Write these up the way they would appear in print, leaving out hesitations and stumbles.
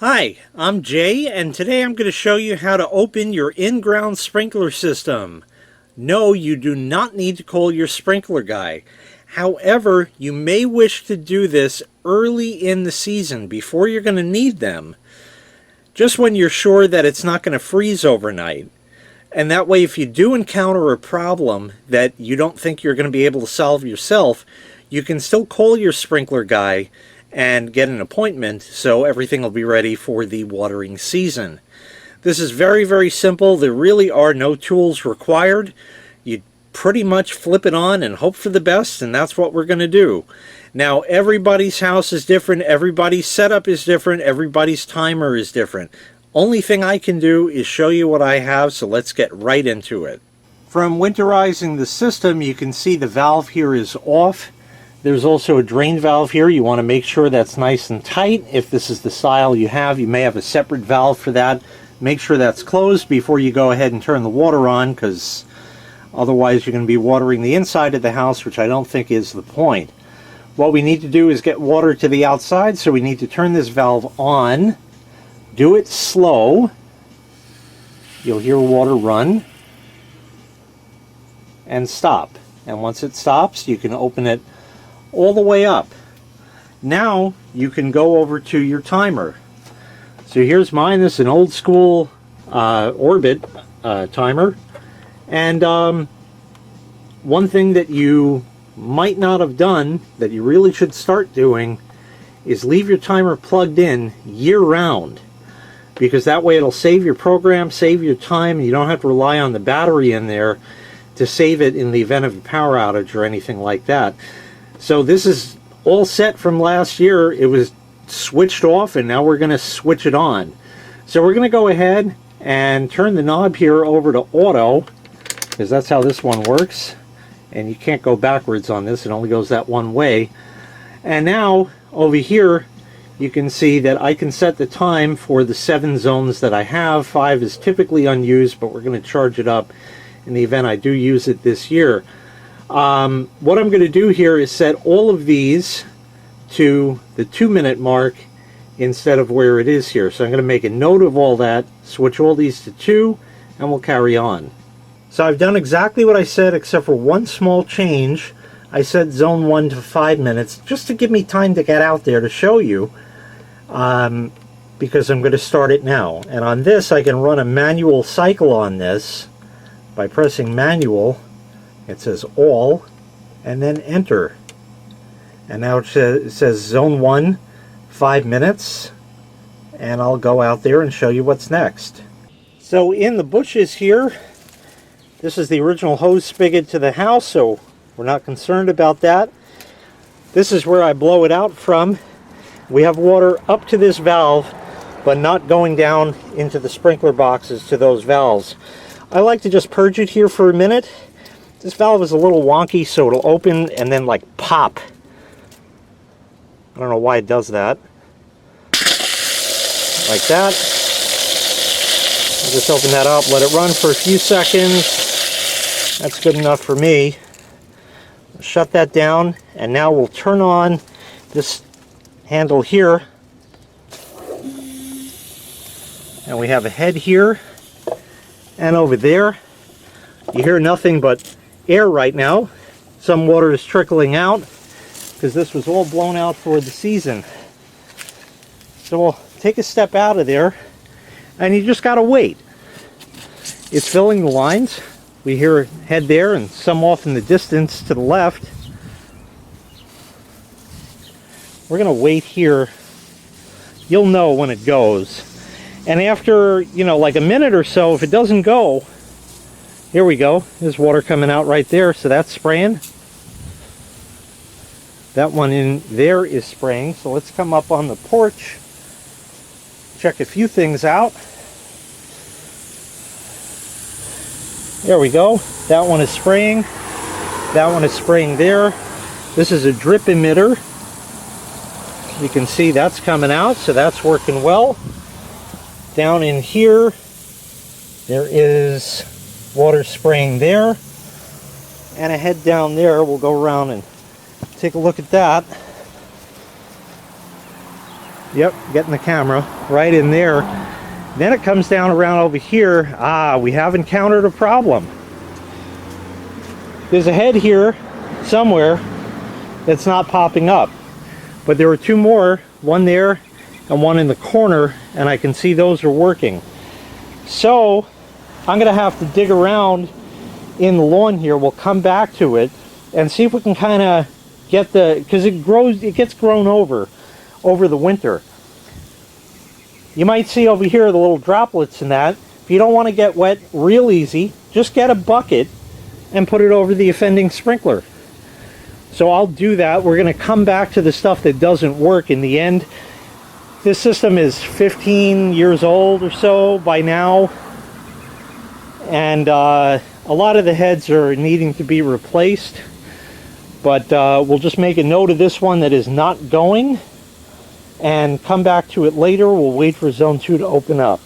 Hi, I'm Jay, and today I'm going to show you how to open your in-ground sprinkler system. No, you do not need to call your sprinkler guy. However, you may wish to do this early in the season before you're going to need them, just when you're sure that it's not going to freeze overnight. And that way, if you do encounter a problem that you don't think you're going to be able to solve yourself, you can still call your sprinkler guy and get an appointment so everything will be ready for the watering season. This is very, very simple. There really are no tools required. You pretty much flip it on and hope for the best, and that's what we're going to do. Now, everybody's house is different, everybody's setup is different, everybody's timer is different. Only thing I can do is show you what I have, so let's get right into it. From winterizing the system, you can see the valve here is off. There's also a drain valve here. You want to make sure that's nice and tight. If this is the style you have, you may have a separate valve for that. Make sure that's closed before you go ahead and turn the water on, because otherwise you're going to be watering the inside of the house, which I don't think is the point. What we need to do is get water to the outside, so we need to turn this valve on. Do it slow. You'll hear water run and stop. And once it stops, you can open it all the way up. Now you can go over to your timer. So here's mine. This is an old school Orbit timer. And one thing that you might not have done that you really should start doing is leave your timer plugged in year-round, because that way it'll save your program, save your time, and you don't have to rely on the battery in there to save it in the event of a power outage or anything like that. So this is all set from last year. It was switched off, and now we're going to switch it on. So we're going to go ahead and turn the knob here over to auto, because that's how this one works. And you can't go backwards on this. It only goes that one way. And now over here you can see that I can set the time for the 7 zones that I have. 5 is typically unused, but we're going to charge it up in the event I do use it this year. What I'm going to do here is set all of these to the 2-minute mark instead of where it is here. So I'm going to make a note of all that, switch all these to 2, and we'll carry on. So I've done exactly what I said, except for one small change. I set zone 1 to 5 minutes, just to give me time to get out there to show you, because I'm going to start it now. And on this, I can run a manual cycle on this by pressing manual. It says all, and then enter. And now it says zone 1, 5 minutes, and I'll go out there and show you what's next. So in the bushes here, this is the original hose spigot to the house, so we're not concerned about that. This is where I blow it out from. We have water up to this valve, but not going down into the sprinkler boxes to those valves. I like to just purge it here for a minute. This valve is a little wonky, so it'll open and then like pop. I don't know why it does that. Like that. I'll just open that up, let it run for a few seconds. That's good enough for me. Shut that down, and now we'll turn on this handle here. And we have a head here and over there. You hear nothing but air right now. Some water is trickling out because this was all blown out for the season. So we'll take a step out of there, and you just gotta wait. It's filling the lines. We hear a head there and some off in the distance to the left. We're gonna wait here. You'll know when it goes. And after, like a minute or so, if it doesn't go, here we go. There's water coming out right there, so that's spraying. That one in there is spraying. So let's come up on the porch, check a few things out. There we go. That one is spraying. That one is spraying there. This is a drip emitter. You can see that's coming out, so that's working well. Down in here, there is water spraying there, and a head down there. We'll go around and take a look at that. Yep, getting the camera right in there. Then it comes down around over here. We have encountered a problem. There's a head here somewhere that's not popping up. But there are two more, one there and one in the corner, and I can see those are working. So I'm going to have to dig around in the lawn here. We'll come back to it and see if we can kind of get because it gets grown over the winter. You might see over here the little droplets in that. If you don't want to get wet real easy, just get a bucket and put it over the offending sprinkler. So I'll do that. We're going to come back to the stuff that doesn't work in the end. This system is 15 years old or so by now, and a lot of the heads are needing to be replaced, but we'll just make a note of this one that is not going and come back to it later. We'll wait for zone 2 to open up.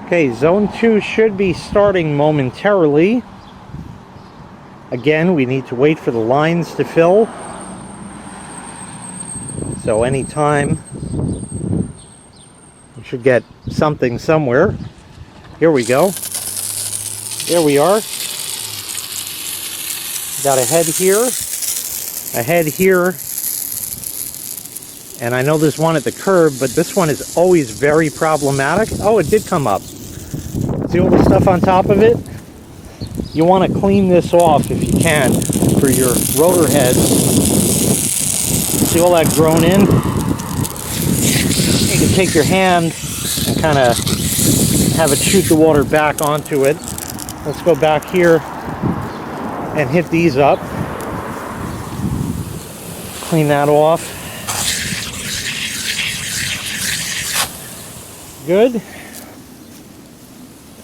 Okay, zone 2 should be starting momentarily. Again, we need to wait for the lines to fill. So anytime, we should get something somewhere. Here we go. There we are. Got a head here, and I know there's one at the curb, but this one is always very problematic. Oh, it did come up. See all the stuff on top of it? You want to clean this off if you can for your rotor head. See all that grown in? You can take your hand and kind of have it shoot the water back onto it. Let's go back here and hit these up. Clean that off. Good.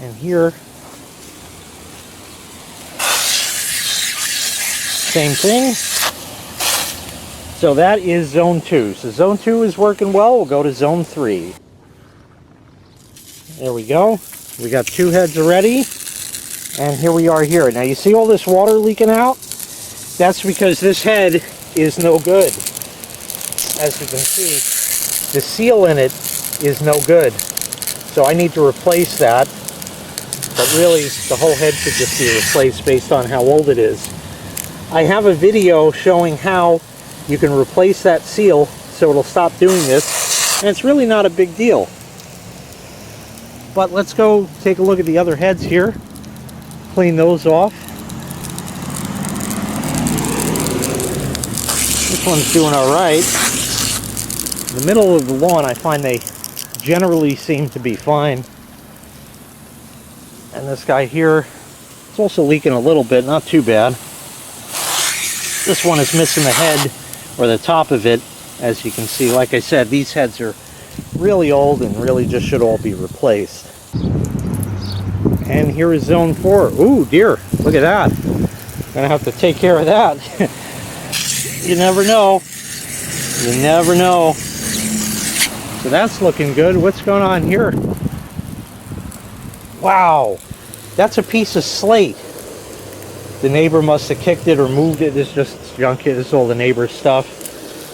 And here, same thing. So that is zone 2. So zone 2 is working well. We'll go to zone 3. There we go. We got 2 heads already. And here we are here. Now you see all this water leaking out? That's because this head is no good. As you can see, the seal in it is no good. So I need to replace that. But really, the whole head should just be replaced based on how old it is. I have a video showing how you can replace that seal so it'll stop doing this, and it's really not a big deal. But let's go take a look at the other heads here, clean those off. This one's doing all right. In the middle of the lawn, I find they generally seem to be fine. And this guy here, it's also leaking a little bit, not too bad. This one is missing the head, or the top of it, as you can see. Like I said, these heads are really old and really just should all be replaced. And here is zone 4. Ooh, dear, look at that. Gonna have to take care of that. You never know. You never know. So that's looking good. What's going on here? Wow, that's a piece of slate. The neighbor must have kicked it or moved it. This is just junk. This is all the neighbor's stuff.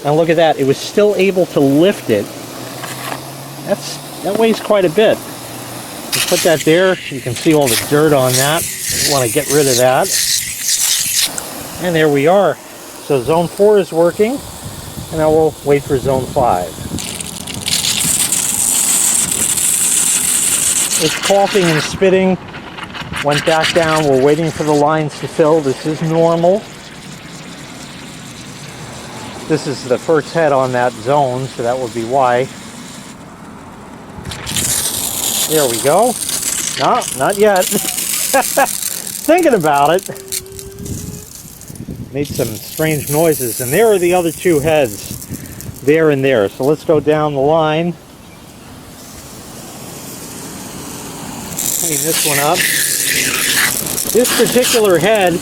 And look at that. It was still able to lift it. That weighs quite a bit. You put that there. You can see all the dirt on that. You want to get rid of that. And there we are. So zone 4 is working. And now we'll wait for zone 5. It's coughing and spitting. Went back down. We're waiting for the lines to fill. This is normal. This is the first head on that zone, so that would be why. There we go. No, not yet. Thinking about it. Made some strange noises. And there are the other 2 heads. There and there. So let's go down the line. Clean this one up. This particular head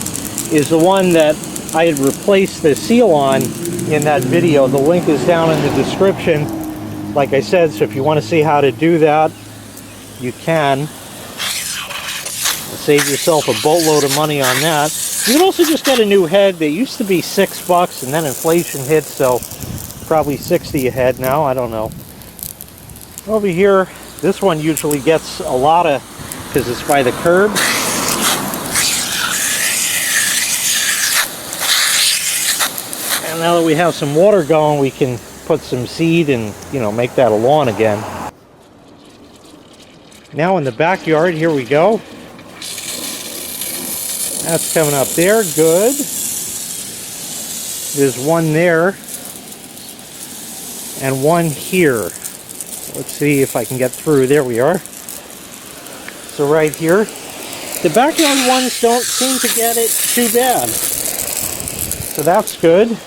is the one that I had replaced the seal on in that video. The link is down in the description, like I said, so if you want to see how to do that, you can. Save yourself a boatload of money on that. You can also just get a new head. They used to be $6, and then inflation hit, so probably $60 a head now, I don't know. Over here, this one usually gets a lot of, because it's by the curb. And now that we have some water going, we can put some seed and, you know, make that a lawn again. Now in the backyard, here we go. That's coming up there, good. There's one there and one here. Let's see if I can get through. There we are. So right here. The backyard ones don't seem to get it too bad. So that's good.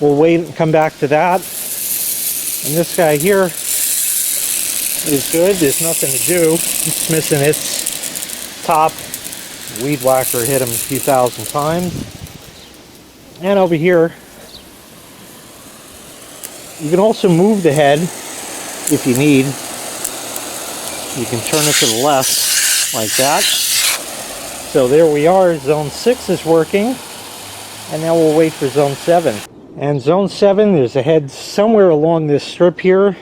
We'll wait and come back to that. And this guy here is good. There's nothing to do. It's missing its top. Weed whacker hit him a few thousand times. And over here, you can also move the head if you need. You can turn it to the left like that. So there we are. Zone 6 is working. And now we'll wait for Zone 7. And Zone 7, there's a head somewhere along this strip here.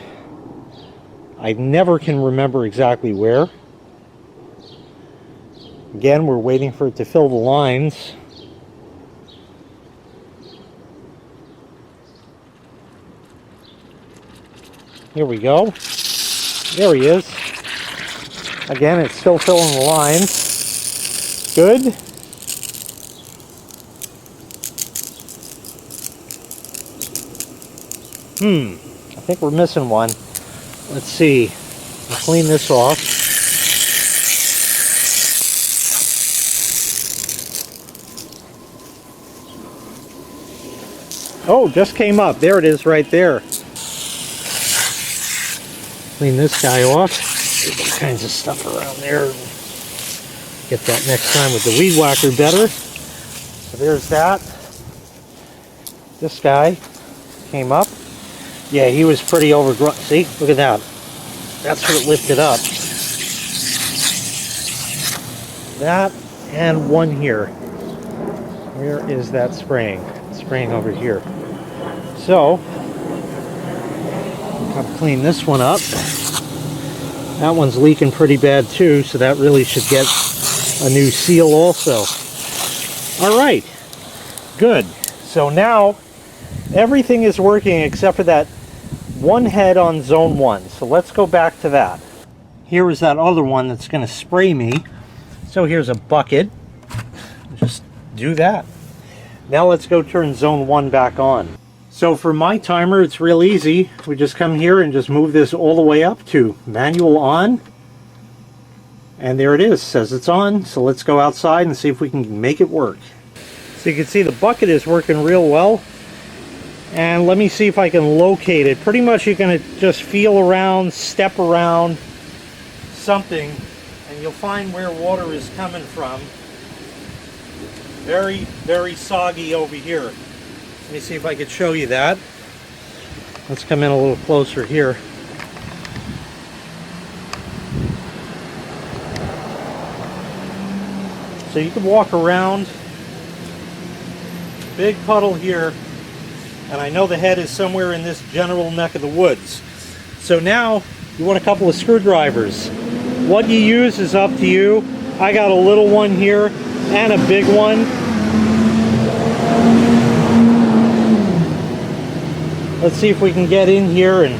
I never can remember exactly where. Again, we're waiting for it to fill the lines. Here we go. There he is. Again, it's still filling the lines. Good. I think we're missing one. Let's see. I'll clean this off. Oh, just came up. There it is right there. Clean this guy off. There's all kinds of stuff around there. Get that next time with the weed whacker better. So there's that. This guy came up. Yeah, he was pretty overgrown. See, look at that. That's what it lifted up. That and one here. Where is that spraying? It's spraying over here. So, I'll clean this one up. That one's leaking pretty bad too, so that really should get a new seal also. All right, good. So now everything is working except for that one head on Zone 1. So let's go back to that. Here is that other one that's going to spray me. So here's a bucket. Just do that. Now let's go turn Zone 1 back on. So for my timer, it's real easy. We just come here and just move this all the way up to manual on. And there it is, says it's on. So let's go outside and see if we can make it work. So you can see the bucket is working real well. And let me see if I can locate it. Pretty much you're going to just feel around, step around something, and you'll find where water is coming from. Very, very soggy over here. Let me see if I could show you that. Let's come in a little closer here. So you can walk around. Big puddle here. And I know the head is somewhere in this general neck of the woods. So now you want a couple of screwdrivers. What you use is up to you. I got a little one here and a big one. Let's see if we can get in here and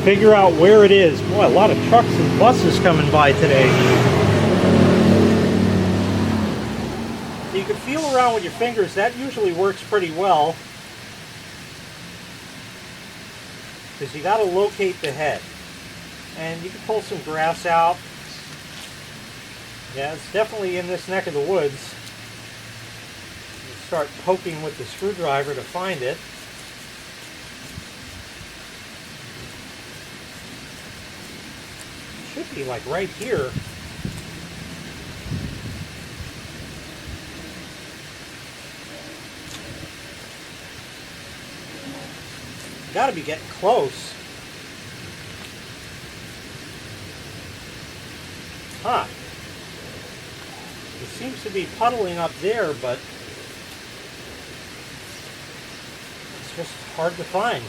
figure out where it is. Boy, a lot of trucks and buses coming by today. You can feel around with your fingers. That usually works pretty well. Because you got to locate the head. And you can pull some grass out. Yeah, it's definitely in this neck of the woods. You start poking with the screwdriver to find it. It should be like right here. Got to be getting close. Huh. It seems to be puddling up there, but it's just hard to find.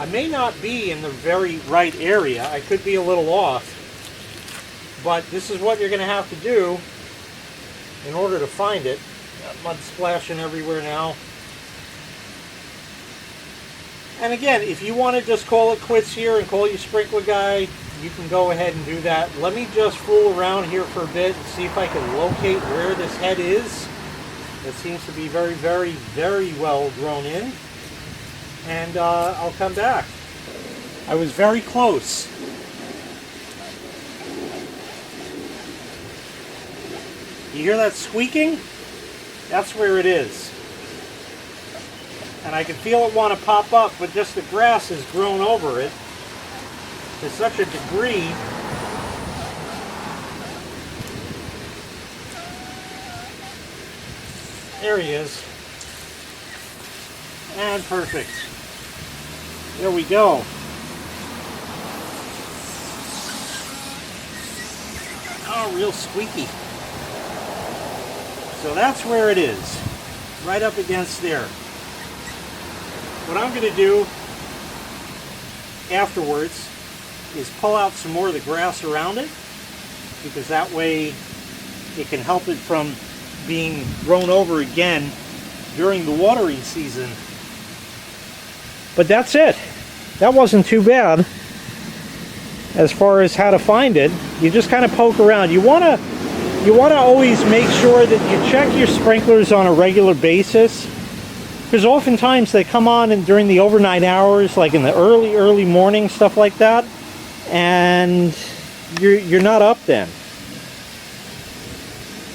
I may not be in the very right area. I could be a little off. But this is what you're going to have to do in order to find it. Got mud splashing everywhere now. And again, if you want to just call it quits here and call your sprinkler guy, you can go ahead and do that. Let me just fool around here for a bit and see if I can locate where this head is. It seems to be very, very, very well grown in. And I'll come back. I was very close. You hear that squeaking? That's where it is. And I can feel it want to pop up, but just the grass has grown over it to such a degree there he is. And perfect. There we go. Oh, real squeaky. So that's where it is. Right up against there. What I'm going to do afterwards is pull out some more of the grass around it, because that way it can help it from being grown over again during the watering season. But that's it. That wasn't too bad as far as how to find it. You just kind of poke around. You want to always make sure that you check your sprinklers on a regular basis, because oftentimes they come on during the overnight hours, like in the early morning, stuff like that, and you're not up then.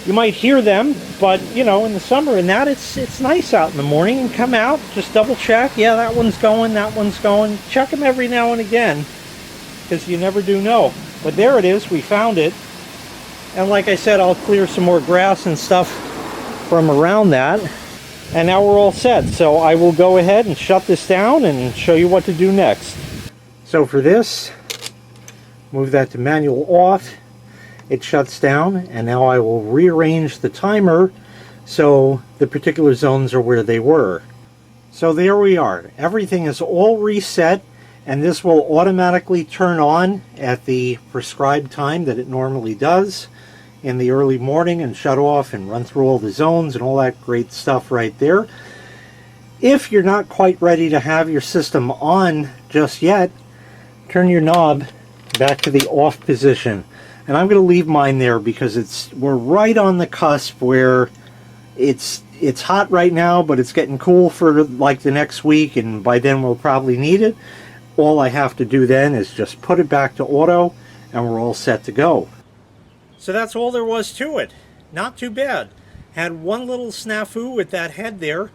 You might hear them, but you know, in the summer and that, it's nice out in the morning, and come out, just double check. Yeah, that one's going, that one's going. Check them every now and again, because you never do know. But there it is, we found it. And like I said, I'll clear some more grass and stuff from around that. And now we're all set. So I will go ahead and shut this down and show you what to do next. So for this, move that to manual off. It shuts down, and now I will rearrange the timer so the particular zones are where they were. So there we are. Everything is all reset, and this will automatically turn on at the prescribed time that it normally does in the early morning, and shut off and run through all the zones and all that great stuff right there. If you're not quite ready to have your system on just yet, turn your knob back to the off position. And I'm going to leave mine there because we're right on the cusp where it's hot right now, but it's getting cool for like the next week, and by then we'll probably need it. All I have to do then is just put it back to auto, and we're all set to go. So that's all there was to it. Not too bad. Had one little snafu with that head there,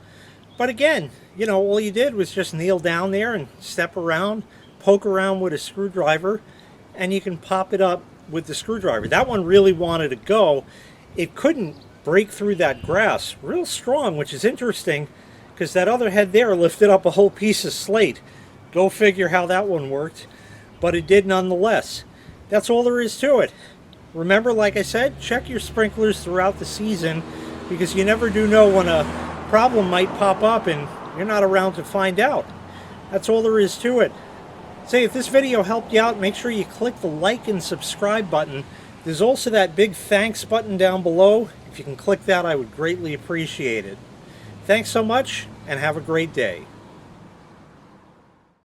but again, you know, all you did was just kneel down there and step around, poke around with a screwdriver, and you can pop it up with the screwdriver. That one really wanted to go. It couldn't break through that grass real strong, which is interesting because that other head there lifted up a whole piece of slate. Go figure how that one worked, but it did nonetheless. That's all there is to it. Remember, like I said, check your sprinklers throughout the season, because you never do know when a problem might pop up and you're not around to find out. That's all there is to it. Say, if this video helped you out, make sure you click the like and subscribe button. There's also that big thanks button down below. If you can click that, I would greatly appreciate it. Thanks so much, and have a great day.